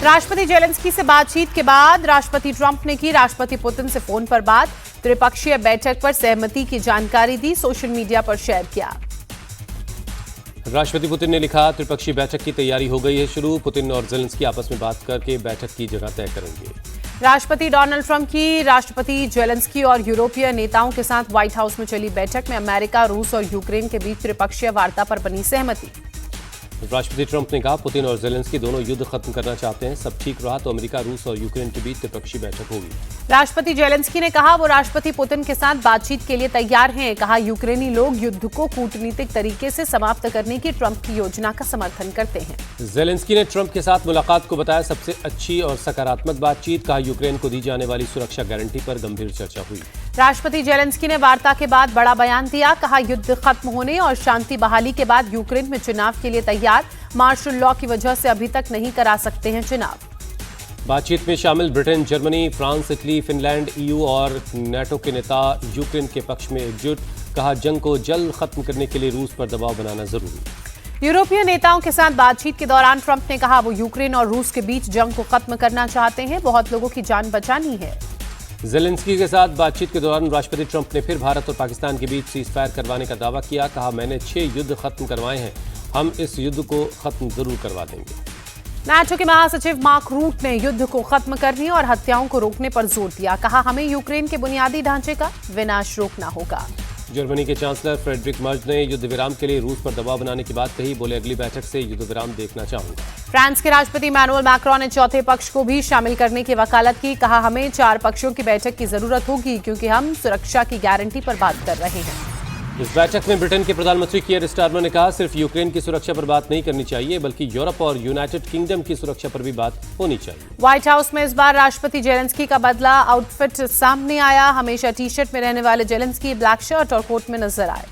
राष्ट्रपति जेलेंस्की से बातचीत के बाद राष्ट्रपति ट्रंप ने की राष्ट्रपति पुतिन से फोन पर बात। त्रिपक्षीय बैठक पर सहमति की जानकारी दी, सोशल मीडिया पर शेयर किया। राष्ट्रपति पुतिन ने लिखा, त्रिपक्षीय बैठक की तैयारी हो गई है शुरू। पुतिन और जेलेंस्की आपस में बात करके बैठक की जगह तय करेंगे। राष्ट्रपति डोनाल्ड ट्रंप की राष्ट्रपति जेलेंस्की और यूरोपीय नेताओं के साथ व्हाइट हाउस में चली बैठक में अमेरिका, रूस और यूक्रेन के बीच त्रिपक्षीय वार्ता पर बनी सहमति। राष्ट्रपति ट्रंप ने कहा, पुतिन और जेलेंस्की दोनों युद्ध खत्म करना चाहते हैं। सब ठीक रहा तो अमेरिका, रूस और यूक्रेन के बीच त्रिपक्षीय बैठक होगी। राष्ट्रपति जेलेंस्की ने कहा, वो राष्ट्रपति पुतिन के साथ बातचीत के लिए तैयार हैं। कहा, यूक्रेनी लोग युद्ध को कूटनीतिक तरीके से समाप्त करने की ट्रंप की योजना का समर्थन करते हैं। जेलेंस्की ने ट्रंप के साथ मुलाकात को बताया सबसे अच्छी और सकारात्मक बातचीत। कहा, यूक्रेन को दी जाने वाली सुरक्षा गारंटी पर गंभीर चर्चा हुई। राष्ट्रपति जेलेंस्की ने वार्ता के बाद बड़ा बयान दिया। कहा, युद्ध खत्म होने और शांति बहाली के बाद यूक्रेन में चुनाव के लिए तैयार। मार्शल लॉ की वजह से अभी तक नहीं करा सकते हैं चुनाव। बातचीत में शामिल Britain, Germany, France, Italy, Finland, EU और नाटो के नेता यूक्रेन के पक्ष में एकजुट। कहा, जंग को जल्द खत्म करने के लिए रूस पर दबाव बनाना जरूरी। यूरोपीय नेताओं के साथ बातचीत के दौरान ट्रंप ने कहा, वो यूक्रेन और रूस के बीच जंग को खत्म करना चाहते हैं। बहुत लोगों की जान बचानी है। जेलेंस्की के साथ बातचीत के दौरान राष्ट्रपति ट्रंप ने फिर भारत और पाकिस्तान के बीच सीज फायर करवाने का दावा किया। कहा, मैंने 6 युद्ध खत्म करवाए हैं, हम इस युद्ध को खत्म जरूर करवा देंगे। नाटो के महासचिव मार्क रूट ने युद्ध को खत्म करने और हत्याओं को रोकने पर जोर दिया। कहा, हमें यूक्रेन के बुनियादी ढांचे का विनाश रोकना होगा। जर्मनी के चांसलर फ्रेडरिक मर्ज ने युद्ध विराम के लिए रूस पर दबाव बनाने की बात कही। बोले, अगली बैठक से युद्ध विराम देखना चाहूंगा। फ्रांस के राष्ट्रपति इमैनुअल मैक्रोन ने चौथे पक्ष को भी शामिल करने की वकालत की। कहा, हमें 4 पक्षों की बैठक की जरूरत होगी क्योंकि हम सुरक्षा की गारंटी पर बात कर रहे हैं। इस बैठक में ब्रिटेन के प्रधानमंत्री कीयर स्टारमर ने कहा, सिर्फ यूक्रेन की सुरक्षा पर बात नहीं करनी चाहिए बल्कि यूरोप और यूनाइटेड किंगडम की सुरक्षा पर भी बात होनी चाहिए। व्हाइट हाउस में इस बार राष्ट्रपति जेलेंस्की का बदला आउटफिट सामने आया। हमेशा टी शर्ट में रहने वाले जेलेंस्की ब्लैक शर्ट और कोट में नजर आए।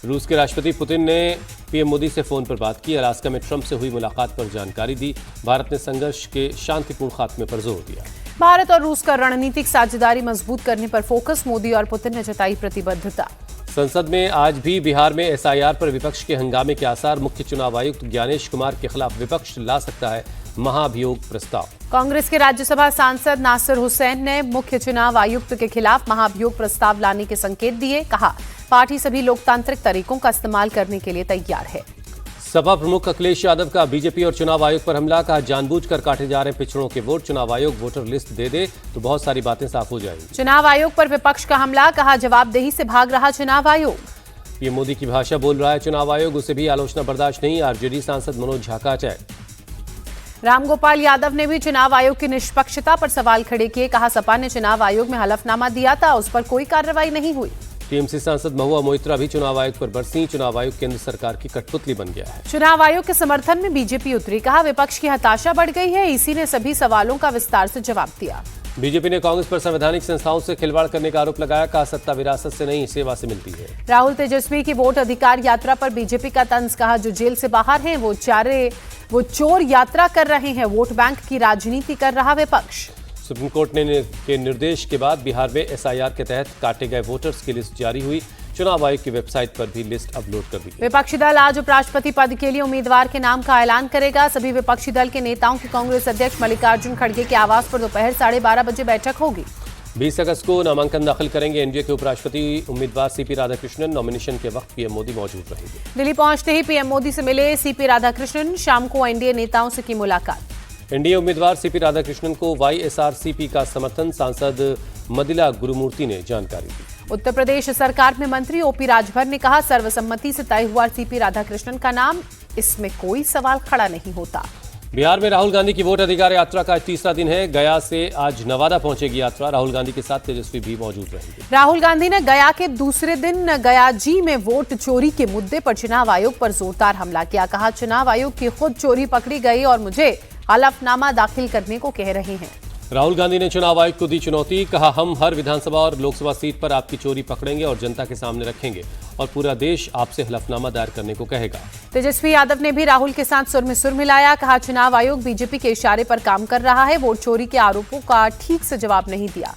रूस के राष्ट्रपति पुतिन ने पीएम मोदी से फोन पर बात की। अलास्का में ट्रंप से हुई मुलाकात पर जानकारी दी। भारत ने संघर्ष के शांतिपूर्ण खात्मे पर जोर दिया। भारत और रूस का रणनीतिक साझेदारी मजबूत करने पर फोकस। मोदी और पुतिन ने जताई प्रतिबद्धता। संसद में आज भी बिहार में एसआईआर पर विपक्ष के हंगामे के आसार। मुख्य चुनाव आयुक्त ज्ञानेश कुमार के खिलाफ विपक्ष ला सकता है महाभियोग प्रस्ताव। कांग्रेस के राज्यसभा सांसद नासिर हुसैन ने मुख्य चुनाव आयुक्त के खिलाफ महाभियोग प्रस्ताव लाने के संकेत दिए। कहा, पार्टी सभी लोकतांत्रिक तरीकों का इस्तेमाल करने के लिए तैयार है। सपा प्रमुख अखिलेश यादव का बीजेपी और चुनाव आयोग पर हमला। कहा, जानबूझकर काटे जा रहे पिछड़ों के वोट। चुनाव आयोग वोटर लिस्ट दे दे तो बहुत सारी बातें साफ हो जाएंगी। चुनाव आयोग पर विपक्ष का हमला। कहा, जवाबदेही से भाग रहा चुनाव आयोग। पीएम मोदी की भाषा बोल रहा है चुनाव आयोग, उसे भी आलोचना बर्दाश्त नहीं। आरजेडी सांसद मनोज झा का अटैक। रामगोपाल यादव ने भी चुनाव आयोग की निष्पक्षता पर सवाल खड़े किए। कहा, सपा ने चुनाव आयोग में हलफनामा दिया था, उस पर कोई कार्रवाई नहीं हुई। टीएमसी सांसद महुआ मोइत्रा भी चुनाव आयोग पर बरसी। चुनाव आयोग केंद्र सरकार की कठपुतली बन गया है। चुनाव आयोग के समर्थन में बीजेपी उतरी। कहा, विपक्ष की हताशा बढ़ गई है, इसी ने सभी सवालों का विस्तार से जवाब दिया। बीजेपी ने कांग्रेस पर संवैधानिक संस्थाओं से खिलवाड़ करने का आरोप लगाया। कहा, सत्ता विरासत से नहीं सेवा से मिलती है। राहुल तेजस्वी की वोट अधिकार यात्रा पर बीजेपी का तंज। कहा, जो जेल से बाहर हैं वो चोर यात्रा कर रहे हैं। वोट बैंक की राजनीति कर रहा विपक्ष। सुप्रीम कोर्ट के निर्देश के बाद बिहार में एसआईआर के तहत काटे गए वोटर्स की लिस्ट जारी हुई। चुनाव आयोग की वेबसाइट पर भी लिस्ट अपलोड कर दी गई। विपक्षी दल आज उपराष्ट्रपति पद के लिए उम्मीदवार के नाम का ऐलान करेगा। सभी विपक्षी दल के नेताओं की कांग्रेस अध्यक्ष मल्लिकार्जुन खड़गे के आवास पर दोपहर 12:30 बजे बैठक होगी। 20 अगस्त को नामांकन दाखिल करेंगे एनडीए के उपराष्ट्रपति उम्मीदवार सीपी राधाकृष्णन। नॉमिनेशन के वक्त पीएम मोदी मौजूद रहेंगे। दिल्ली पहुंचते ही पीएम मोदी से मिले सीपी राधाकृष्णन। शाम को एनडीए नेताओं से की मुलाकात। एनडीए उम्मीदवार सीपी राधाकृष्णन को वाईएसआरसीपी का समर्थन। सांसद मदिला गुरुमूर्ति ने जानकारी दी। उत्तर प्रदेश सरकार में मंत्री ओपी राजभर ने कहा, सर्वसम्मति से तय हुआ सीपी राधाकृष्णन का नाम, इसमें कोई सवाल खड़ा नहीं होता। बिहार में राहुल गांधी की वोट अधिकार यात्रा का आज तीसरा दिन है। गया से आज नवादा पहुंचेगी यात्रा। राहुल गांधी के साथ तेजस्वी भी मौजूद रहेंगे। राहुल गांधी ने गया के दूसरे दिन गया जी में वोट चोरी के मुद्दे पर चुनाव आयोग पर जोरदार हमला किया। कहा, चुनाव आयोग की खुद चोरी पकड़ी गई और मुझे हलफनामा दाखिल करने को कह रहे हैं। राहुल गांधी ने चुनाव आयोग को दी चुनौती। कहा, हम हर विधानसभा और लोकसभा सीट पर आपकी चोरी पकड़ेंगे और जनता के सामने रखेंगे और पूरा देश आपसे हलफनामा दायर करने को कहेगा। तेजस्वी यादव ने भी राहुल के साथ सुर में सुर मिलाया। कहा, चुनाव आयोग बीजेपी के इशारे पर काम कर रहा है, वोट चोरी के आरोपों का ठीक से जवाब नहीं दिया।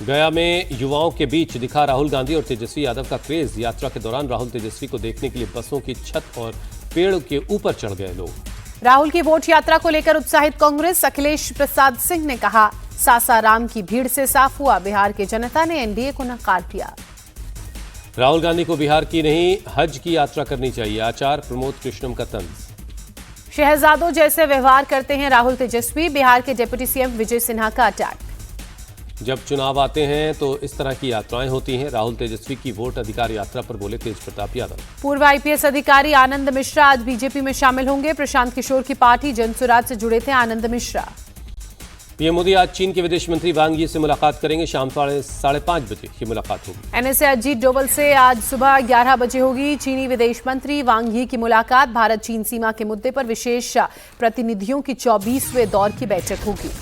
गया में युवाओं के बीच दिखा राहुल गांधी और तेजस्वी यादव का क्रेज। यात्रा के दौरान राहुल तेजस्वी को देखने के लिए बसों की छत और पेड़ के ऊपर चढ़ गए लोग। राहुल की वोट यात्रा को लेकर उत्साहित कांग्रेस। अखिलेश प्रसाद सिंह ने कहा, सासाराम की भीड़ से साफ हुआ, बिहार की जनता ने एनडीए को नकार दिया। राहुल गांधी को बिहार की नहीं हज की यात्रा करनी चाहिए, आचार्य प्रमोद कृष्णम का तंज। शहजादों जैसे व्यवहार करते हैं राहुल तेजस्वी, बिहार के डिप्टी सीएम विजय सिन्हा का अटैक। जब चुनाव आते हैं तो इस तरह की यात्राएं होती हैं। राहुल तेजस्वी की वोट अधिकार यात्रा पर बोले तेज प्रताप यादव। पूर्व आईपीएस अधिकारी आनंद मिश्रा आज बीजेपी में शामिल होंगे। प्रशांत किशोर की पार्टी जनसुराज से जुड़े थे आनंद मिश्रा। पीएम मोदी आज चीन के विदेश मंत्री वांग यी से मुलाकात करेंगे। शाम 5:30 बजे की मुलाकात होगी। एनएसए अजीत डोवल से आज सुबह 11 बजे होगी चीनी विदेश मंत्री वांग यी की मुलाकात। भारत चीन सीमा के मुद्दे पर विशेष प्रतिनिधियों की 24वें दौर की बैठक होगी।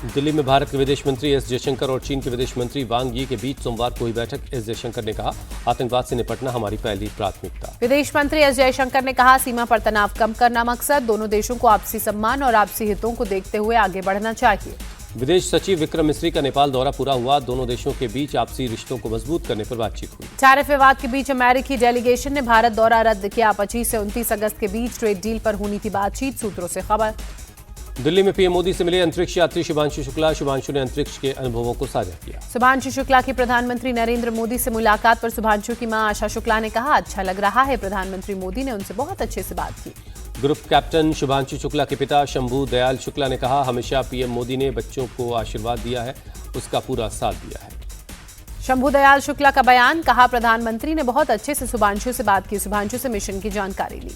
दिल्ली में भारत के विदेश मंत्री एस जयशंकर और चीन के विदेश मंत्री वांग यी के बीच सोमवार को हुई बैठक। एस जयशंकर ने कहा, आतंकवाद से निपटना हमारी पहली प्राथमिकता। विदेश मंत्री एस जयशंकर ने कहा, सीमा पर तनाव कम करना मकसद, दोनों देशों को आपसी सम्मान और आपसी हितों को देखते हुए आगे बढ़ना चाहिए। विदेश सचिव विक्रम मिस्री का नेपाल दौरा पूरा हुआ। दोनों देशों के बीच आपसी रिश्तों को मजबूत करने पर बातचीत हुई। टैरिफ विवाद के बीच अमेरिकी डेलीगेशन ने भारत दौरा रद्द किया। 25 से 29 अगस्त के बीच ट्रेड डील पर होनी थी बातचीत, सूत्रों से खबर। दिल्ली में पीएम मोदी से मिले अंतरिक्ष यात्री शुभांशु शुक्ला। शुभांशु ने अंतरिक्ष के अनुभवों को साझा किया। शुभांशु शुक्ला की प्रधानमंत्री नरेंद्र मोदी से मुलाकात पर शुभांशु की मां आशा शुक्ला ने कहा, अच्छा लग रहा है, प्रधानमंत्री मोदी ने उनसे बहुत अच्छे से बात की। ग्रुप कैप्टन शुभांशु शुक्ला के पिता शंभू दयाल शुक्ला ने कहा, हमेशा पीएम मोदी ने बच्चों को आशीर्वाद दिया है, उसका पूरा साथ दिया है। शंभू दयाल शुक्ला का बयान, कहा प्रधानमंत्री ने बहुत अच्छे से शुभांशु से बात की, शुभांशु से मिशन की जानकारी ली।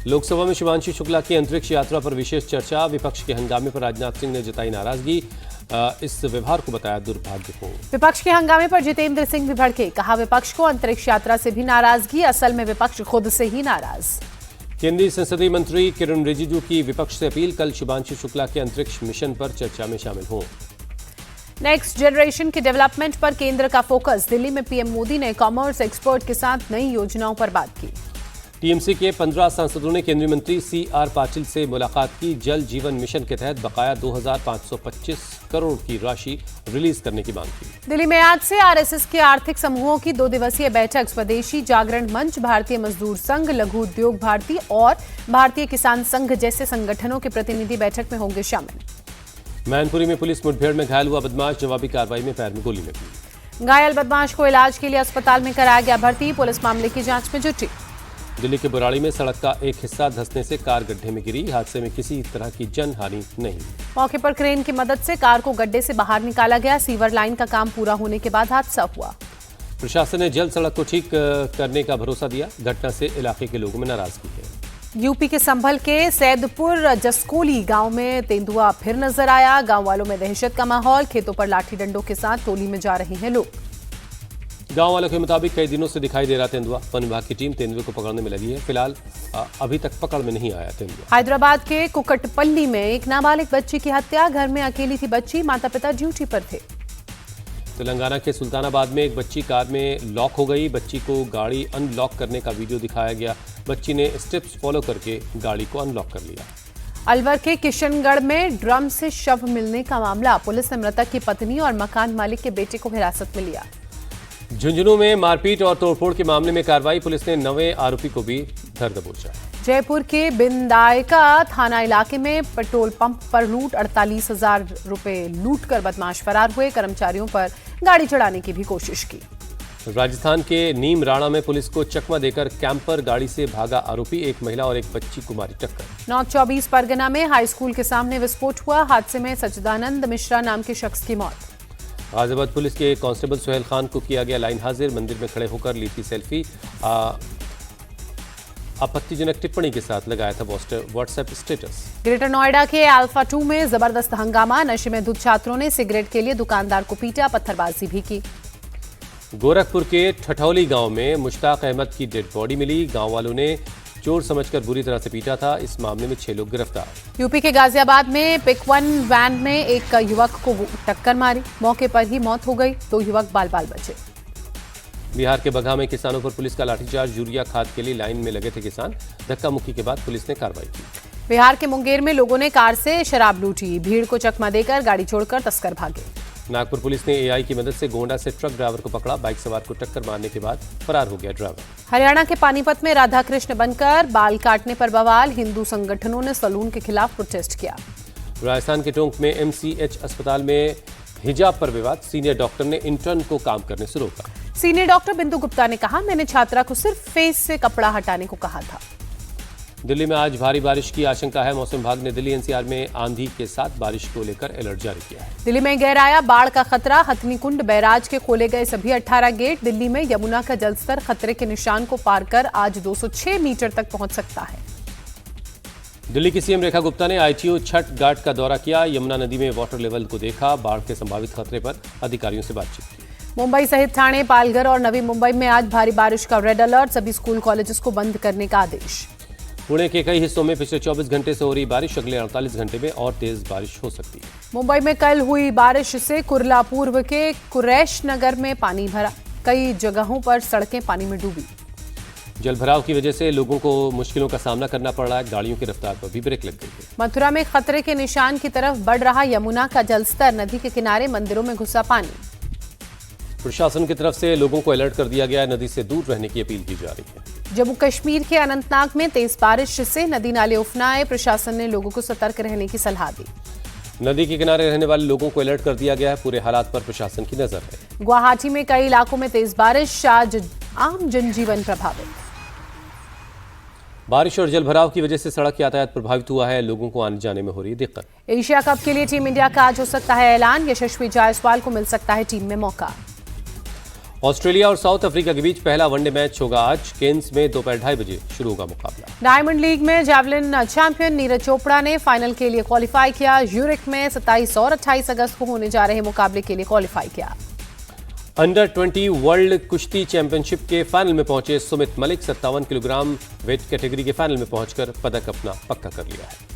लोकसभा में शुभांशु शुक्ला की अंतरिक्ष यात्रा पर विशेष चर्चा। विपक्ष के हंगामे पर राजनाथ सिंह ने जताई नाराजगी, इस व्यवहार को बताया दुर्भाग्यपूर्ण। विपक्ष के हंगामे पर जितेंद्र सिंह भी भड़के, कहा विपक्ष को अंतरिक्ष यात्रा से भी नाराजगी, असल में विपक्ष खुद से ही नाराज। केंद्रीय संसदीय मंत्री किरण रिजिजू की विपक्ष से अपील, कल शुभांशु शुक्ला के अंतरिक्ष मिशन पर चर्चा में शामिल हों। नेक्स्ट जनरेशन के डेवलपमेंट पर केंद्र का फोकस। दिल्ली में पीएम मोदी ने कॉमर्स एक्सपर्ट के साथ नई योजनाओं पर बात की। टीएमसी के 15 सांसदों ने केंद्रीय मंत्री सीआर पाटिल से मुलाकात की। जल जीवन मिशन के तहत बकाया 2525 करोड़ की राशि रिलीज करने की मांग की। दिल्ली में आज से आरएसएस के आर्थिक समूहों की 2 दिवसीय बैठक। स्वदेशी जागरण मंच, भारतीय मजदूर संघ, लघु उद्योग भारती और भारतीय किसान संघ जैसे संगठनों के प्रतिनिधि बैठक में होंगे शामिल। मैनपुरी में पुलिस मुठभेड़ में घायल हुआ बदमाश, जवाबी कार्रवाई में पैर में गोली लगी। घायल बदमाश को इलाज के लिए अस्पताल में कराया गया भर्ती, पुलिस मामले की जांच में जुटी। दिल्ली के बुराड़ी में सड़क का एक हिस्सा धंसने से कार गड्ढे में गिरी। हादसे में किसी तरह की जनहानि नहीं। मौके पर क्रेन की मदद से कार को गड्ढे से बाहर निकाला गया। सीवर लाइन का काम पूरा होने के बाद हादसा हुआ। प्रशासन ने जल्द सड़क को ठीक करने का भरोसा दिया। घटना से इलाके के लोगों में नाराजगी है। यूपी के संभल के सैदपुर जसकोली गांव में तेंदुआ फिर नजर आया। गांव वालों में दहशत का माहौल, खेतों पर लाठी डंडों के साथ टोली में जा रहे हैं लोग। गांव वालों के मुताबिक कई दिनों से दिखाई दे रहा तेंदुआ। वन विभाग की टीम तेंदुए को पकड़ने में लगी है। फिलहाल अभी तक पकड़ में नहीं आया तेंदुआ। हैदराबाद के कुकटपल्ली में एक नाबालिग बच्ची की हत्या। घर में अकेली थी बच्ची, माता पिता ड्यूटी पर थे। तेलंगाना के सुल्तानाबाद में एक बच्ची कार में लॉक हो गई। बच्ची को गाड़ी अनलॉक करने का वीडियो दिखाया गया। बच्ची ने स्टेप्स फॉलो करके गाड़ी को अनलॉक कर लिया। अलवर के किशनगढ़ में ड्रम से शव मिलने का मामला। पुलिस ने मृतक की पत्नी और मकान मालिक के बेटे को हिरासत में लिया। झुंझुनू में मारपीट और तोड़फोड़ के मामले में कार्रवाई। पुलिस ने 9वें आरोपी को भी धर दबोचा। जयपुर के बिंदायका थाना इलाके में पेट्रोल पंप पर लूट। 48,000 रुपए लूट कर बदमाश फरार हुए। कर्मचारियों पर गाड़ी चढ़ाने की भी कोशिश की। राजस्थान के नीम राणा में पुलिस को चकमा देकर कैंपर गाड़ी से भागा आरोपी। एक महिला और एक बच्ची को मारी टक्कर। नॉर्थ 24 परगना में हाई स्कूल के सामने विस्फोट हुआ। हादसे में सच्चिदानंद मिश्रा नाम के शख्स की मौत। गाजियाबाद पुलिस के कांस्टेबल सुहेल खान को किया गया लाइन हाजिर। मंदिर में खड़े होकर ली थी सेल्फी। आपत्तिजनक टिप्पणी के साथ लगाया था व्हाट्सएप स्टेटस। ग्रेटर नोएडा के अल्फा 2 में जबरदस्त हंगामा। नशे में धुत छात्रों ने सिगरेट के लिए दुकानदार को पीटा, पत्थरबाजी भी की। गोरखपुर के ठठौली गांव में मुश्ताक अहमद की डेड बॉडी मिली। गांव वालों ने चोर समझकर बुरी तरह से पीटा था। इस मामले में 6 लोग गिरफ्तार। यूपी के गाजियाबाद में पिक-1 वैन में एक युवक को टक्कर मारी। मौके पर ही मौत हो गई। 2 युवक बाल बाल बचे। बिहार के बगहा में किसानों पर पुलिस का लाठीचार्ज। यूरिया खाद के लिए लाइन में लगे थे किसान। धक्का मुक्की के बाद पुलिस ने कार्रवाई की। बिहार के मुंगेर में लोगों ने कार से शराब लूटी। भीड़ को चकमा देकर गाड़ी छोड़कर तस्कर भागे। नागपुर पुलिस ने एआई की मदद से गोंडा से ट्रक ड्राइवर को पकड़ा। बाइक सवार को टक्कर मारने के बाद फरार हो गया ड्राइवर। हरियाणा के पानीपत में राधा कृष्ण बनकर बाल काटने पर बवाल, हिंदू संगठनों ने सलून के खिलाफ प्रोटेस्ट किया। राजस्थान के टोंक में एमसीएच अस्पताल में हिजाब पर विवाद, सीनियर डॉक्टर ने इंटर्न को काम करने से रोका। सीनियर डॉक्टर बिंदु गुप्ता ने कहा, मैंने छात्रा को सिर्फ फेस से कपड़ा हटाने को कहा था। दिल्ली में आज भारी बारिश की आशंका है। मौसम विभाग ने दिल्ली एनसीआर में आंधी के साथ बारिश को लेकर अलर्ट जारी किया है। दिल्ली में गहराया बाढ़ का खतरा, हथनी कुंड बैराज के खोले गए सभी 18 गेट। दिल्ली में यमुना का जलस्तर खतरे के निशान को पार कर आज 206 मीटर तक पहुंच सकता है। दिल्ली की सीएम रेखा गुप्ता ने आईटीओ छठ घाट का दौरा किया, यमुना नदी में वाटर लेवल को देखा, बाढ़ के संभावित खतरे पर अधिकारियों से बातचीत की। मुंबई सहित ठाणे, पालघर और नवी मुंबई में आज भारी बारिश का रेड अलर्ट, सभी स्कूल कॉलेजेस को बंद करने का आदेश। पुणे के कई हिस्सों में पिछले 24 घंटे से हो रही बारिश, अगले 48 घंटे में और तेज बारिश हो सकती है। मुंबई में कल हुई बारिश से कुर्ला पूर्व के कुरैश नगर में पानी भरा, कई जगहों पर सड़कें पानी में डूबी। जलभराव की वजह से लोगों को मुश्किलों का सामना करना पड़ रहा है, गाड़ियों की रफ्तार पर भी ब्रेक लग गई है। मथुरा में खतरे के निशान की तरफ बढ़ रहा यमुना का जलस्तर, नदी के किनारे मंदिरों में घुसा पानी। प्रशासन की तरफ से लोगों को अलर्ट कर दिया गया है, नदी से दूर रहने की अपील की जा रही है। जम्मू कश्मीर के अनंतनाग में तेज बारिश से नदी नाले उफनाए, प्रशासन ने लोगों को सतर्क रहने की सलाह दी। नदी के किनारे रहने वाले लोगों को अलर्ट कर दिया गया है, पूरे हालात पर प्रशासन की नजर है। गुवाहाटी में कई इलाकों में तेज बारिश, आज आम जनजीवन प्रभावित। बारिश और जलभराव की वजह से सड़क यातायात प्रभावित हुआ है, लोगों को आने जाने में हो रही है दिक्कत। एशिया कप के लिए टीम इंडिया का आज हो सकता है ऐलान, यशस्वी जायसवाल को मिल सकता है टीम में मौका। ऑस्ट्रेलिया और साउथ अफ्रीका के बीच पहला वनडे मैच होगा आज, केन्स में दोपहर 2:30 बजे शुरू होगा मुकाबला। डायमंड लीग में जैवलिन चैंपियन नीरज चोपड़ा ने फाइनल के लिए क्वालिफाई किया, यूरिक में 27 और 28 अगस्त को होने जा रहे मुकाबले के लिए क्वालिफाई किया। अंडर 20 वर्ल्ड कुश्ती चैंपियनशिप के फाइनल में पहुंचे Sumit Malik, 57 kilogram weight category के फाइनल में पहुंचकर पदक अपना पक्का कर लिया है।